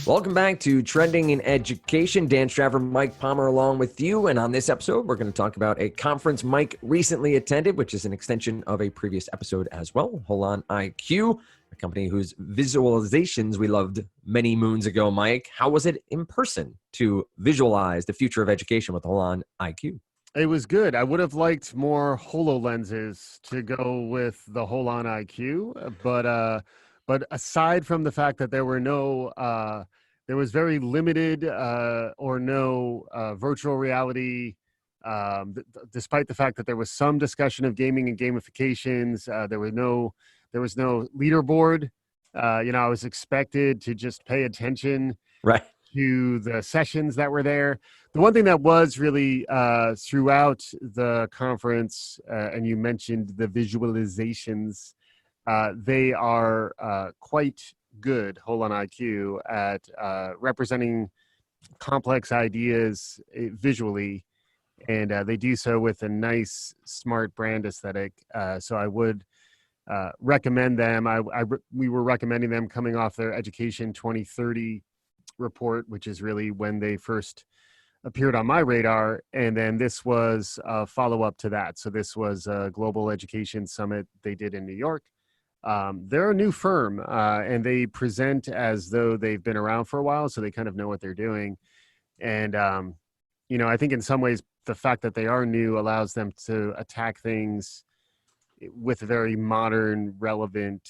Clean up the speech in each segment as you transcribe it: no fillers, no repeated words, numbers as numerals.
Welcome back to Trending in Education. Dan Straver, Mike Palmer along with you. And on this episode, we're going to talk about a conference Mike recently attended, which is an extension of a previous episode as well, HolonIQ, a company whose visualizations we loved many moons ago. Mike, how was it in person to visualize the future of education with HolonIQ? It was good. I would have liked more HoloLenses to go with the HolonIQ, but aside from the fact that there were there was very limited or no virtual reality, despite the fact that there was some discussion of gaming and gamifications, there was no leaderboard. I was expected to just pay attention Right. to the sessions that were there. The one thing that was really throughout the conference, and you mentioned the visualizations, they are quite good, HolonIQ, at representing complex ideas visually, and they do so with a nice, smart brand aesthetic. So I would recommend them. We were recommending them coming off their Education 2030 report, which is really when they first appeared on my radar. And then this was a follow-up to that. So this was a Global Education Summit they did in New York. They're a new firm, and they present as though they've been around for a while, so they kind of know what they're doing. And, I think in some ways, the fact that they are new allows them to attack things with a very modern, relevant,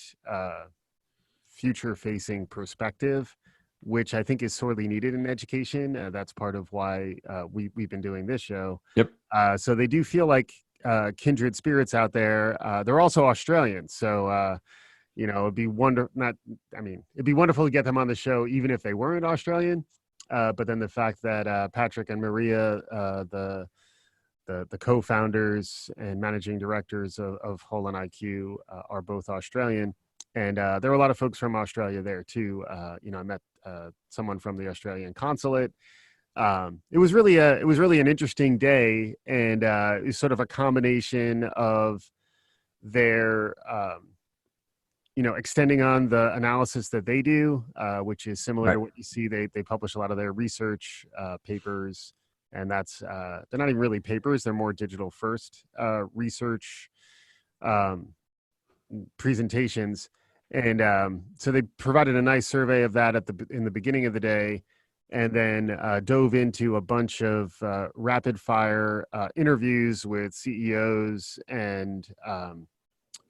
future-facing perspective, which I think is sorely needed in education. That's part of why we've been doing this show. Yep. So they do feel like kindred spirits out there. They're also Australian, so it'd be it'd be wonderful to get them on the show, even if they weren't Australian. But then the fact that Patrick and Maria, the co-founders and managing directors of HolonIQ, are both Australian, and there were a lot of folks from Australia there too. I met someone from the Australian consulate. It was really an interesting day, and it was sort of a combination of their extending on the analysis that they do, which is similar to what you see. They publish a lot of their research papers, and that's they're not even really papers; they're more digital first research presentations. And so they provided a nice survey of that in the beginning of the day, and then dove into a bunch of rapid fire interviews with CEOs and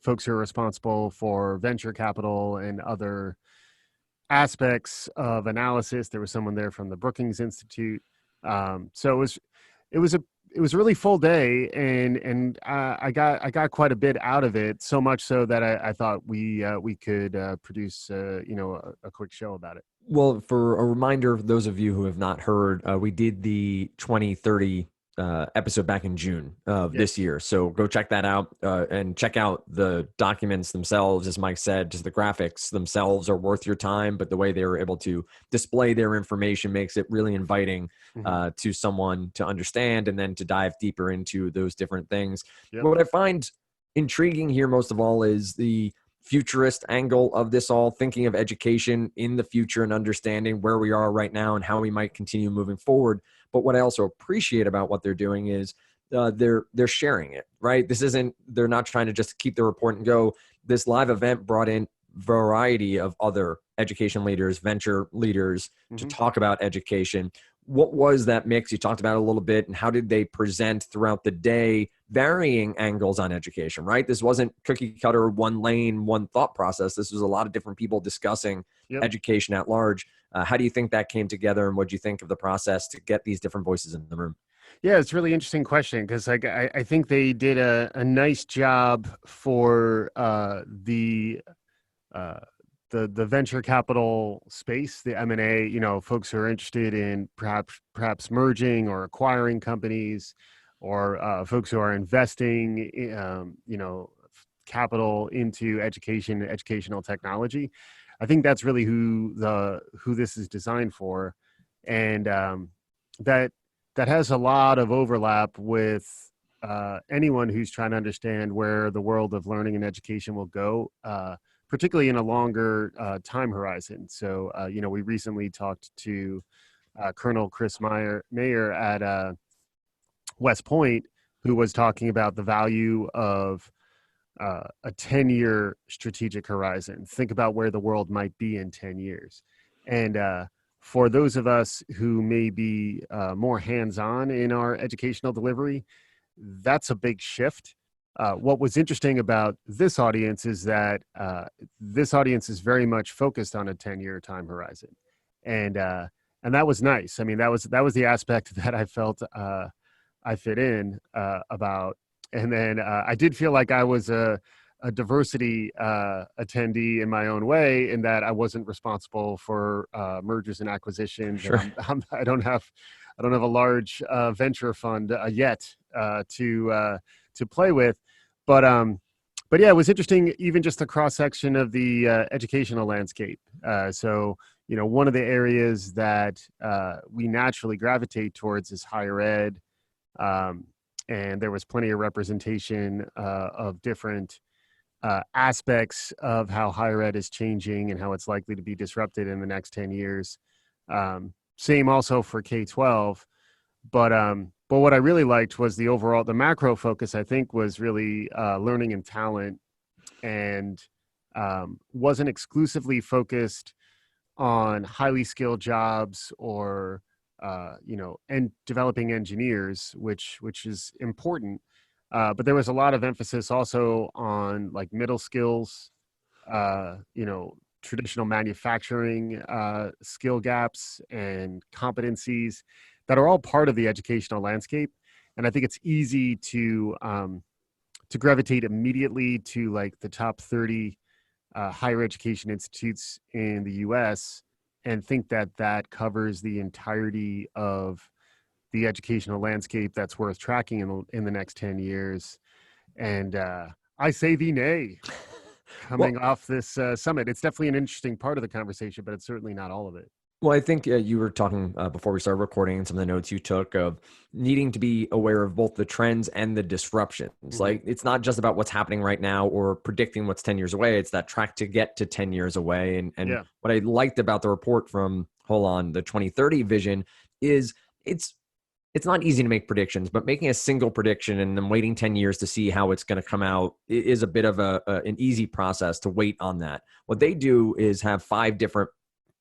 folks who are responsible for venture capital and other aspects of analysis. There was someone there from the Brookings Institute. So it was a really full day, and I got quite a bit out of it. So much so that I thought we could produce a quick show about it. Well, for a reminder, for those of you who have not heard, we did the 2030 episode back in June of this year. So go check that out and check out the documents themselves. As Mike said, just the graphics themselves are worth your time, but the way they were able to display their information makes it really inviting to someone to understand and then to dive deeper into those different things. Yep. What I find intriguing here most of all is the futurist angle of this all, thinking of education in the future and understanding where we are right now and how we might continue moving forward. But what I also appreciate about what they're doing is they're sharing it, right? They're not trying to just keep the report and go. This live event brought in variety of other education leaders, venture leaders to talk about education. What was that mix? You talked about it a little bit, and how did they present throughout the day, varying angles on education, right? This wasn't cookie cutter, one lane, one thought process. This was a lot of different people discussing education at large. How do you think that came together, and what do you think of the process to get these different voices in the room? Yeah, it's a really interesting question, because I think they did a nice job for the venture capital space, the M&A, folks who are interested in perhaps merging or acquiring companies, or folks who are investing, capital into educational technology. I think that's really who this is designed for, and that has a lot of overlap with anyone who's trying to understand where the world of learning and education will go. particularly in a longer time horizon. So, we recently talked to Colonel Chris Mayer at West Point, who was talking about the value of a 10-year strategic horizon. Think about where the world might be in 10 years. And for those of us who may be more hands-on in our educational delivery, that's a big shift. What was interesting about this audience is that this audience is very much focused on a 10-year time horizon. And that was nice. I mean, that was the aspect that I felt I fit in about. And then I did feel like I was a diversity attendee in my own way, in that I wasn't responsible for mergers and acquisitions. Sure. And I don't have a large venture fund yet to play with, but yeah, it was interesting, even just a cross section of the educational landscape. So one of the areas that we naturally gravitate towards is higher ed. And there was plenty of representation of different aspects of how higher ed is changing and how it's likely to be disrupted in the next 10 years. Same also for K-12. But what I really liked was the macro focus, I think, was really learning and talent, and wasn't exclusively focused on highly skilled jobs or and developing engineers, which is important. But there was a lot of emphasis also on like middle skills, traditional manufacturing skill gaps and competencies that are all part of the educational landscape. And I think it's easy to gravitate immediately to like the top 30 higher education institutes in the US and think that covers the entirety of the educational landscape that's worth tracking in the next 10 years. And I say thee nay, coming off this summit. It's definitely an interesting part of the conversation, but it's certainly not all of it. Well, I think you were talking before we started recording, some of the notes you took of needing to be aware of both the trends and the disruptions. Mm-hmm. Like, it's not just about what's happening right now or predicting what's 10 years away. It's that track to get to 10 years away. And yeah. What I liked about the report from Holon, the 2030 vision, is it's not easy to make predictions, but making a single prediction and then waiting 10 years to see how it's going to come out is a bit of an easy process to wait on that. What they do is have 5 different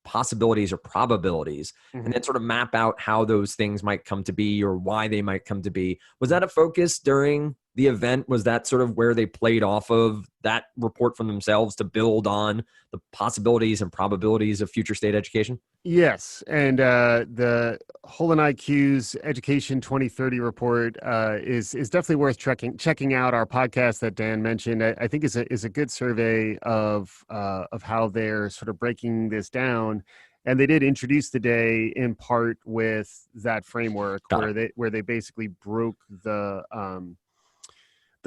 possibilities or probabilities, mm-hmm. and then sort of map out how those things might come to be or why they might come to be. Was that a focus during the event? Was that sort of where they played off of that report from themselves to build on the possibilities and probabilities of future state education? Yes. And the HolonIQ's Education 2030 report is definitely worth checking out. Our podcast that Dan mentioned, I think is a good survey of how they're sort of breaking this down. And they did introduce the day in part with that framework where they basically broke the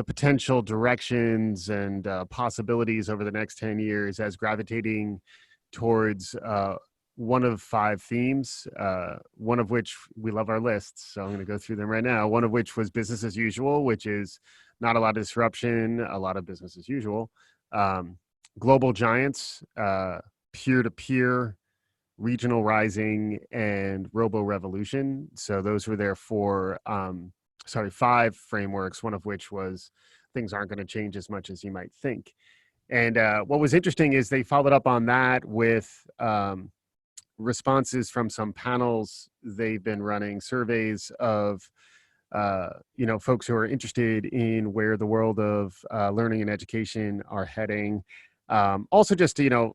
potential directions and possibilities over the next 10 years as gravitating towards one of 5 themes, one of which we love our lists. So I'm going to go through them right now. One of which was business as usual, which is not a lot of disruption, a lot of business as usual. Global giants, peer-to-peer, regional rising, and robo-revolution. So those were their 5 frameworks, one of which was things aren't going to change as much as you might think. And what was interesting is they followed up on that with responses from some panels they've been running, surveys of folks who are interested in where the world of learning and education are heading. Also, just to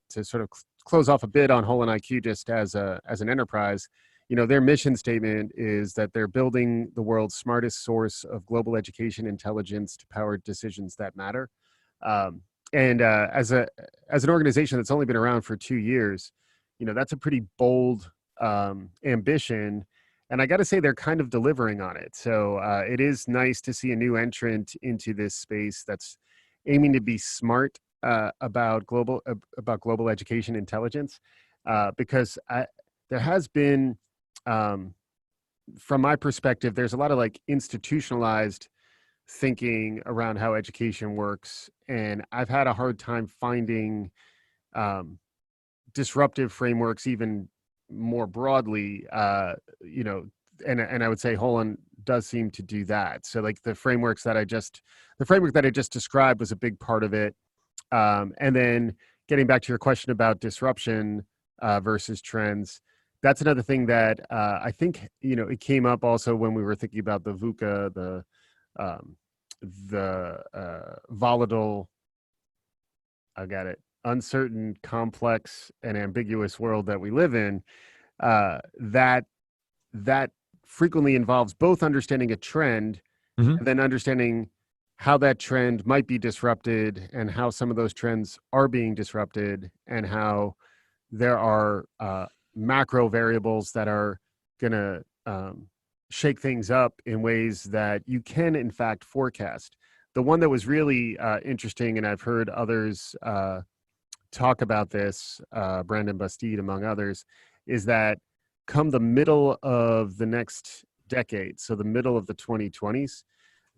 sort of close off a bit on HolonIQ, just as an enterprise, their mission statement is that they're building the world's smartest source of global education intelligence to power decisions that matter. And as an organization that's only been around for 2 years, that's a pretty bold ambition. And I got to say, they're kind of delivering on it. So it is nice to see a new entrant into this space that's aiming to be smart about global education intelligence, because there has been, from my perspective, there's a lot of like institutionalized thinking around how education works, and I've had a hard time finding um, disruptive frameworks, even more broadly. You know, and I would say Holon does seem to do that. So like the framework that I just described was a big part of it. And then getting back to your question about disruption versus trends, that's another thing that I think, you know, it came up also when we were thinking about the VUCA, um, the volatile, I got it, uncertain, complex, and ambiguous world that we live in. That that frequently involves both understanding a trend Hmm. and then understanding how that trend might be disrupted and how some of those trends are being disrupted and how there are macro variables that are going to shake things up in ways that you can in fact forecast. The one that was really interesting, and I've heard others talk about this, Brandon Bastide among others, is that come the middle of the next decade, so the middle of the 2020s,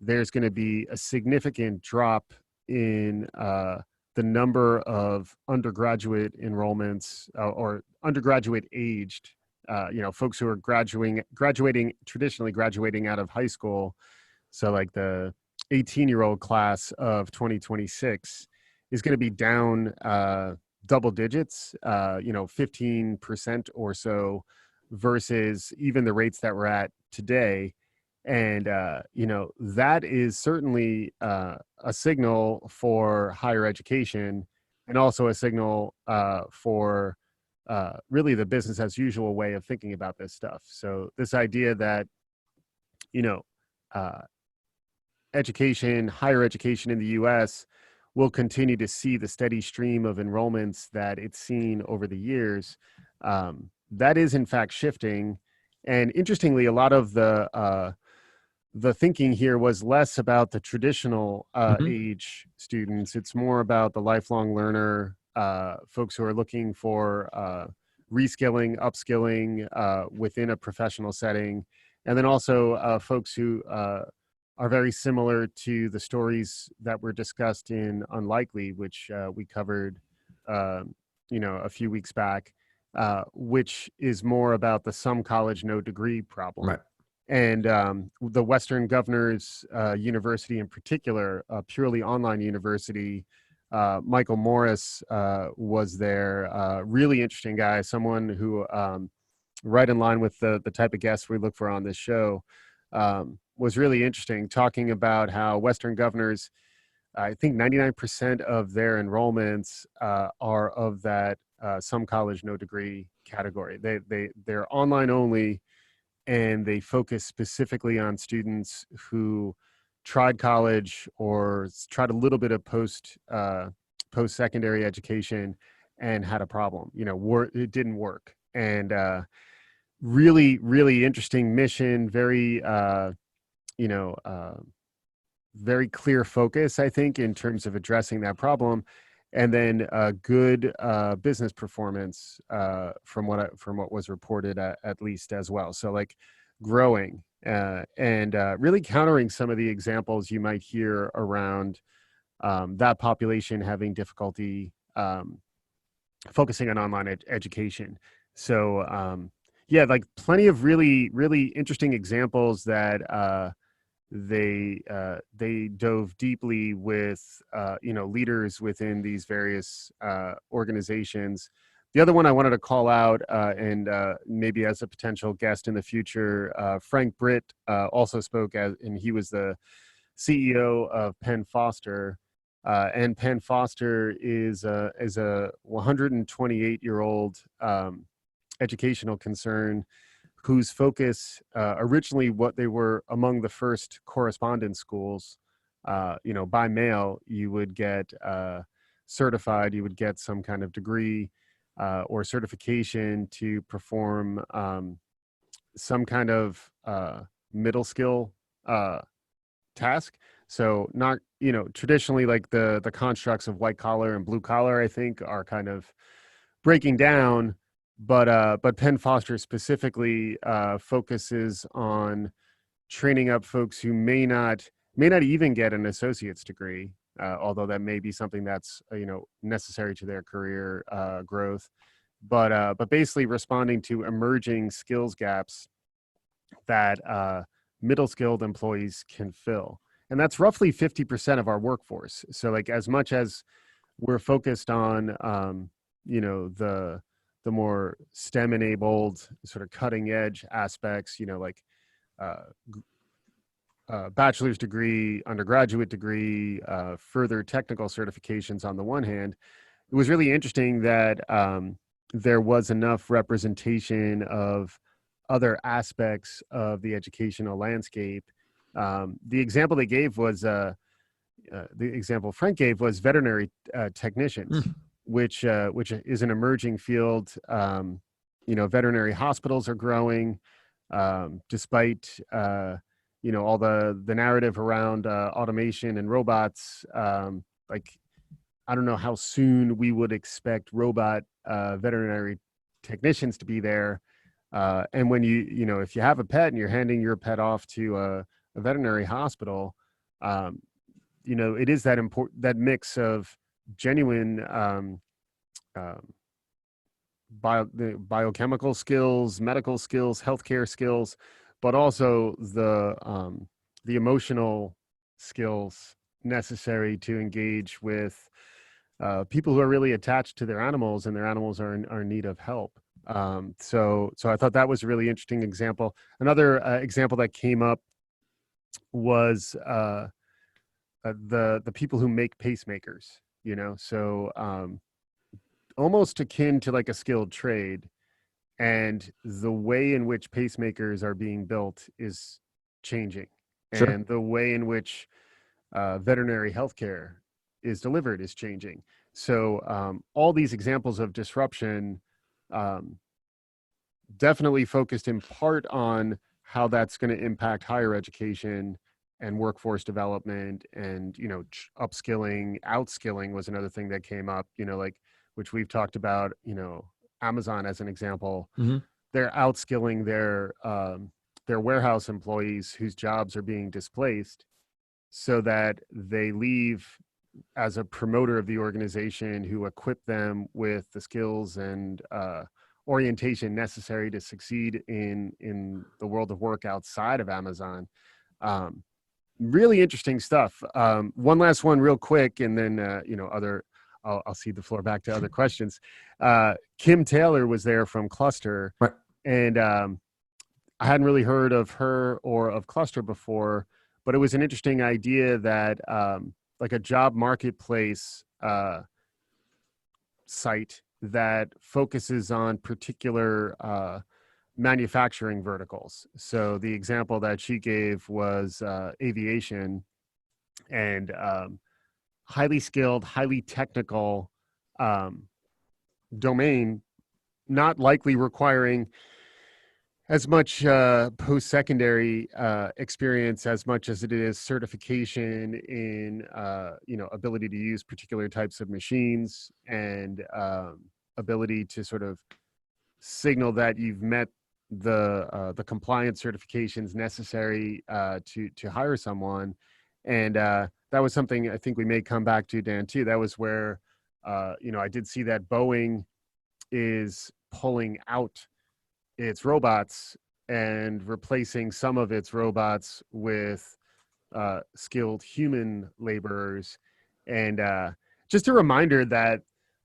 there's going to be a significant drop in the number of undergraduate enrollments or undergraduate aged, you know, folks who are traditionally graduating out of high school. So like the 18-year-old class of 2026 is going to be down double digits, you know, 15% or so versus even the rates that we're at today. And, you know, that is certainly a signal for higher education and also a signal for really the business as usual way of thinking about this stuff. So this idea that, you know, uh, higher education in the US will continue to see the steady stream of enrollments that it's seen over the years. That is in fact shifting. And interestingly, a lot of the thinking here was less about the traditional Hmm. age students. It's more about the lifelong learner, folks who are looking for reskilling, upskilling within a professional setting, and then also folks who are very similar to the stories that were discussed in Unlikely, which we covered, uh, you know, a few weeks back, which is more about the some college, no degree problem. Right. And the Western Governors University in particular, a purely online university, Michael Morris was there. Really interesting guy, someone who right in line with the type of guests we look for on this show. Was really interesting, talking about how Western Governors, I think 99% of their enrollments are of that some college, no degree category. They're online only, and they focus specifically on students who tried college or tried a little bit of post-secondary education and had a problem. You know, it didn't work. And really, really interesting mission. Very, you know, very clear focus, I think, in terms of addressing that problem. And then good business performance from what was reported at least as well. So like growing and really countering some of the examples you might hear around that population having difficulty focusing on online education. So yeah, like plenty of really, really interesting examples that they dove deeply with you know, leaders within these various organizations. The other one I wanted to call out and maybe as a potential guest in the future, Frank Britt also spoke and he was the CEO of Penn Foster. And Penn Foster is a 128-year-old educational concern whose focus originally, what they were among the first correspondence schools. You know, by mail, you would get certified, you would get some kind of degree or certification to perform some kind of middle skill task. So not, you know, traditionally like the constructs of white collar and blue collar, I think, are kind of breaking down, but Penn Foster specifically focuses on training up folks who may not may not even get an associate's degree, although that may be something that's necessary to their career growth. But basically responding to emerging skills gaps that middle skilled employees can fill. And that's roughly 50% of our workforce. So like as much as we're focused on the more STEM enabled sort of cutting edge aspects, like bachelor's degree, undergraduate degree, further technical certifications on the one hand, it was really interesting that there was enough representation of other aspects of the educational landscape. The example they gave was the example Frank gave was veterinary technicians, which is an emerging field. Veterinary hospitals are growing, despite all the narrative around automation and robots. I don't know how soon we would expect robot veterinary technicians to be there. And when if you have a pet and you're handing your pet off to a veterinary hospital, it is that mix of genuine biochemical skills, medical skills, healthcare skills, but also the emotional skills necessary to engage with people who are really attached to their animals, and their animals are in need of help. So I thought that was a really interesting example. Another example that came up was the people who make pacemakers, so almost akin to like a skilled trade. And the way in which pacemakers are being built is changing. Sure. And the way in which veterinary healthcare is delivered is changing. So all these examples of disruption definitely focused in part on how that's going to impact higher education and workforce development, and upskilling, outskilling was another thing that came up, which we've talked about. Amazon as an example, they're outskilling their warehouse employees whose jobs are being displaced, so that they leave as a promoter of the organization who equip them with the skills and orientation necessary to succeed in the world of work outside of Amazon. Really interesting stuff. One last one real quick, and then I'll cede the floor back to other questions. Kim Taylor was there from Cluster, Right. And I hadn't really heard of her or of Cluster before, but it was an interesting idea that like a job marketplace site that focuses on particular manufacturing verticals. So the example that she gave was aviation, and highly skilled, highly technical domain, not likely requiring as much post-secondary experience as much as it is certification in ability to use particular types of machines, and ability to sort of signal that you've met the compliance certifications necessary to hire someone. And that was something I think we may come back to, Dan, too. That was where I did see that Boeing is pulling out its robots and replacing some of its robots with skilled human laborers. And just a reminder that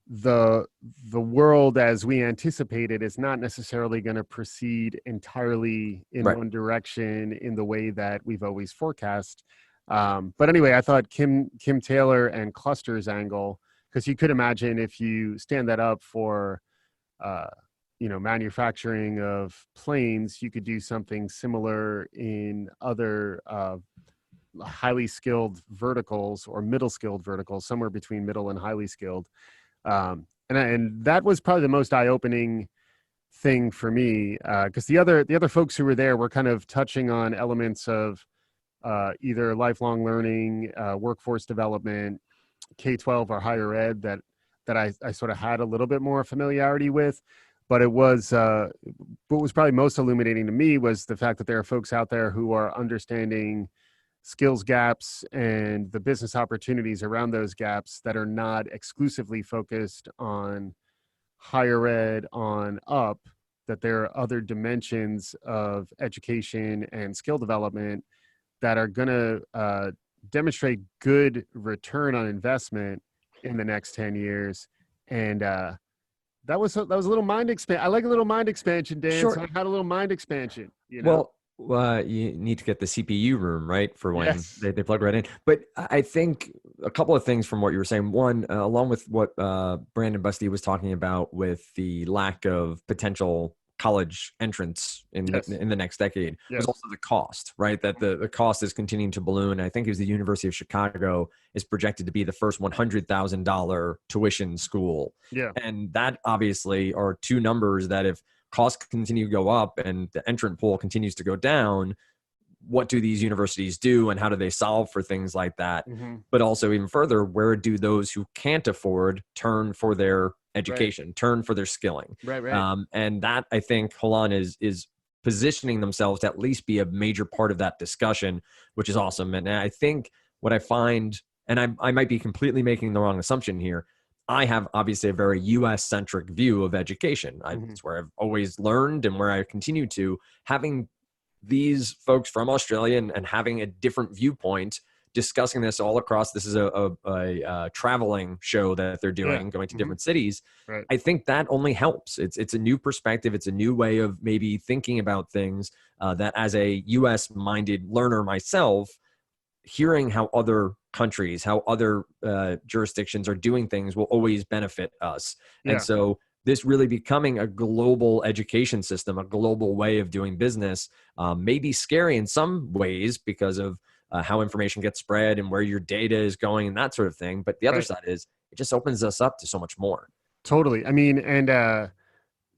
the world as we anticipated is not necessarily going to proceed entirely in Right. one direction in the way that we've always forecast. But anyway, I thought Kim Taylor and Cluster's angle, because you could imagine if you stand that up for manufacturing of planes, you could do something similar in other highly skilled verticals or middle skilled verticals, somewhere between middle and highly skilled. And that was probably the most eye-opening thing for me, because the other folks who were there were kind of touching on elements of either lifelong learning, workforce development, K-12 or higher ed that I sort of had a little bit more familiarity with. But it was what was probably most illuminating to me was the fact that there are folks out there who are understanding skills gaps and the business opportunities around those gaps that are not exclusively focused on higher ed on up, that there are other dimensions of education and skill development that are going to demonstrate good return on investment in the next 10 years. And that was a little mind expansion. I like a little mind expansion, Dan. Sure. So I had a little mind expansion, you know? Well, you need to get the CPU room, right, for when Yes. they plug right in. But I think a couple of things from what you were saying. One, along with what Brandon Busty was talking about with the lack of potential college entrance Yes. in the next decade, was Yes. also the cost, right? That the cost is continuing to balloon. I think it was the University of Chicago is projected to be the first $100,000 tuition school. Yeah. And that obviously are two numbers that if costs continue to go up and the entrant pool continues to go down, what do these universities do and how do they solve for things like that? Mm-hmm. But also, even further, where do those who can't afford turn for their Right. education, turn for their skilling? Right. Right. And that, I think, Holon is positioning themselves to at least be a major part of that discussion, which is awesome. And I think what I find, and I might be completely making the wrong assumption here, I have obviously a very US centric view of education. Mm-hmm. It's where I've always learned and where I continue to. Having these folks from Australia and having a different viewpoint, discussing this all across, this is a traveling show that they're Yeah. doing, going to Mm-hmm. different cities. Right. I think that only helps. It's a new perspective. It's a new way of maybe thinking about things that as a US minded learner myself, hearing how other countries, how other jurisdictions are doing things will always benefit us. And Yeah. so this really becoming a global education system, a global way of doing business, may be scary in some ways because of how information gets spread and where your data is going and that sort of thing. But the other Right. side is it just opens us up to so much more. Totally. I mean, and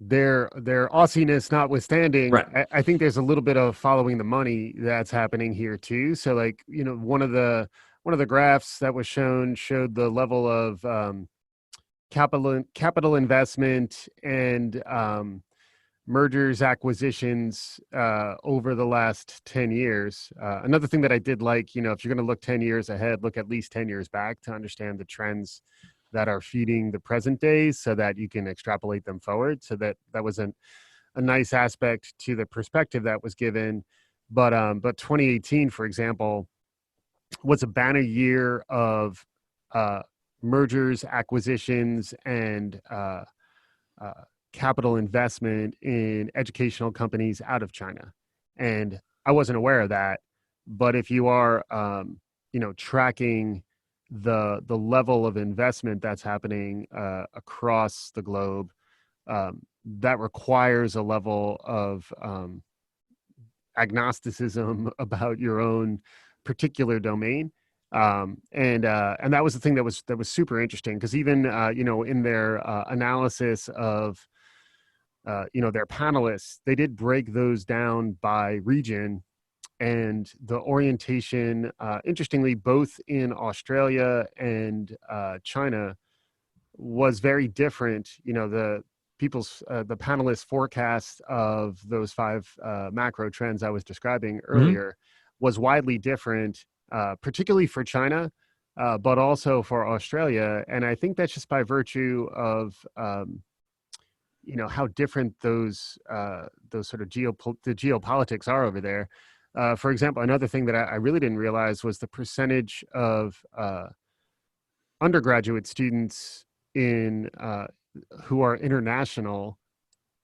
their Aussiness notwithstanding, Right. I think there's a little bit of following the money that's happening here too. So like, you know, one of the graphs that was shown showed the level of capital investment and mergers, acquisitions over the last 10 years. Another thing that I did like, you know, if you're going to look 10 years ahead, look at least 10 years back to understand the trends that are feeding the present days so that you can extrapolate them forward. So that was a nice aspect to the perspective that was given. But 2018, for example, was a banner year of mergers, acquisitions, and capital investment in educational companies out of China. And I wasn't aware of that. But if you are, tracking the level of investment that's happening across the globe, that requires a level of agnosticism about your own particular domain. And that was the thing that was super interesting because even in their analysis of their panelists, they did break those down by region, and the orientation, interestingly, both in Australia and China, was very different. You know, the panelists' forecast of those five macro trends I was describing earlier was widely different, particularly for China, but also for Australia. And I think that's just by virtue of how different those sort of the geopolitics are over there. For example, another thing that I really didn't realize was the percentage of undergraduate students in who are international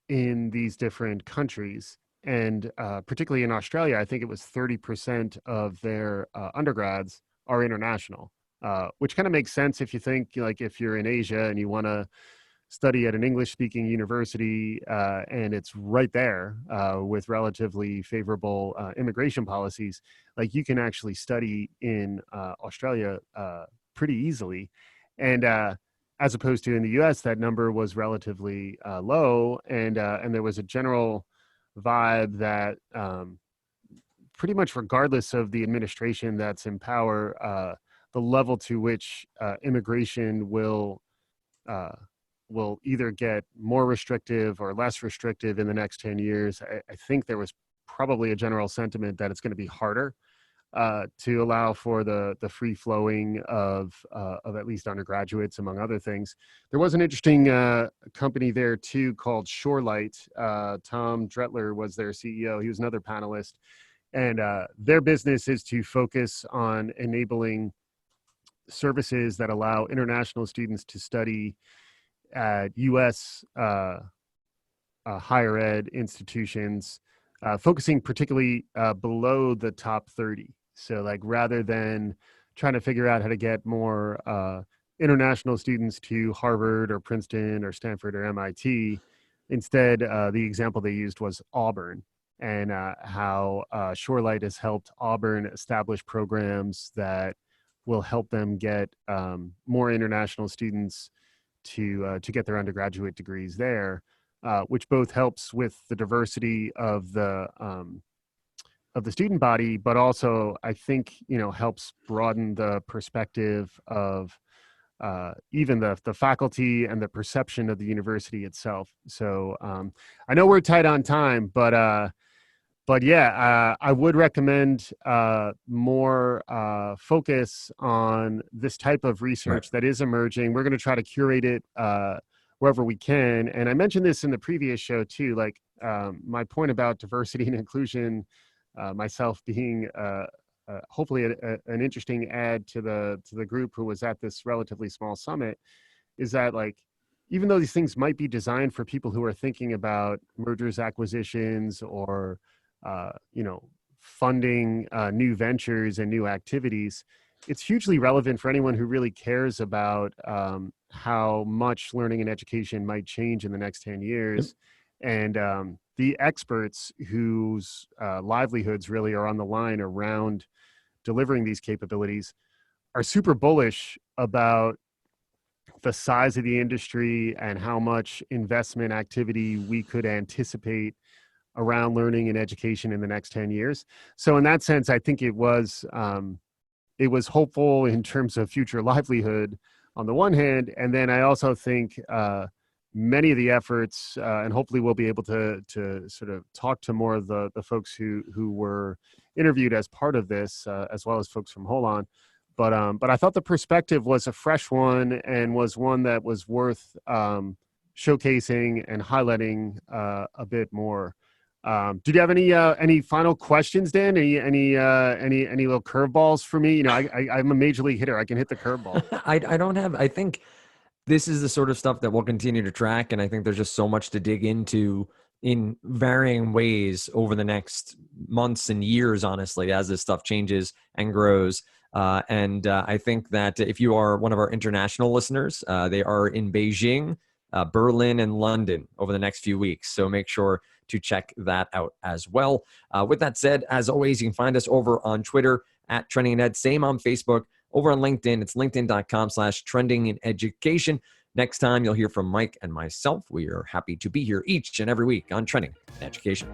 in these different countries. And particularly in Australia, I think it was 30% of their undergrads are international, which kind of makes sense if you think like if you're in Asia and you want to study at an English-speaking university and it's right there with relatively favorable immigration policies, like you can actually study in Australia pretty easily. And as opposed to in the US, that number was relatively low. And there was a general vibe that pretty much regardless of the administration that's in power, the level to which immigration will either get more restrictive or less restrictive in the next 10 years. I think there was probably a general sentiment that it's going to be harder. to allow for the free flowing of at least undergraduates, among other things. There was an interesting company there too called Shorelight. Tom Dretler was their CEO. He was another panelist, and their business is to focus on enabling services that allow international students to study at U.S. Higher ed institutions, focusing particularly below the top 30. So like rather than trying to figure out how to get more international students to Harvard or Princeton or Stanford or MIT, instead the example they used was Auburn, and how Shorelight has helped Auburn establish programs that will help them get more international students to get their undergraduate degrees there, which both helps with the diversity of the student body, but also I think helps broaden the perspective of even the faculty and the perception of the university itself. So I know we're tight on time, but yeah, I would recommend more focus on this type of research that is emerging. We're going to try to curate it wherever we can. And I mentioned this in the previous show too, like my point about diversity and inclusion, myself being hopefully an interesting add to the group who was at this relatively small summit, is that like, even though these things might be designed for people who are thinking about mergers, acquisitions, or funding new ventures and new activities, it's hugely relevant for anyone who really cares about how much learning and education might change in the next 10 years. And the experts whose livelihoods really are on the line around delivering these capabilities are super bullish about the size of the industry and how much investment activity we could anticipate around learning and education in the next 10 years. So in that sense, I think it was hopeful in terms of future livelihood on the one hand. And then I also think many of the efforts, and hopefully we'll be able to sort of talk to more of the folks who were interviewed as part of this, as well as folks from Holon. But I thought the perspective was a fresh one and was one that was worth showcasing and highlighting a bit more. Did you have any final questions, Dan? Any little curveballs for me? I'm a major league hitter. I can hit the curveball. I don't have. I think this is the sort of stuff that we'll continue to track, and I think there's just so much to dig into in varying ways over the next months and years, honestly, as this stuff changes and grows. And I think that if you are one of our international listeners, they are in Beijing, Berlin, and London over the next few weeks. So make sure to check that out as well. With that said, as always, you can find us over on Twitter at Trending in Ed. Same on Facebook. Over on LinkedIn, it's linkedin.com/trendingineducation. Next time, you'll hear from Mike and myself. We are happy to be here each and every week on Trending in Education.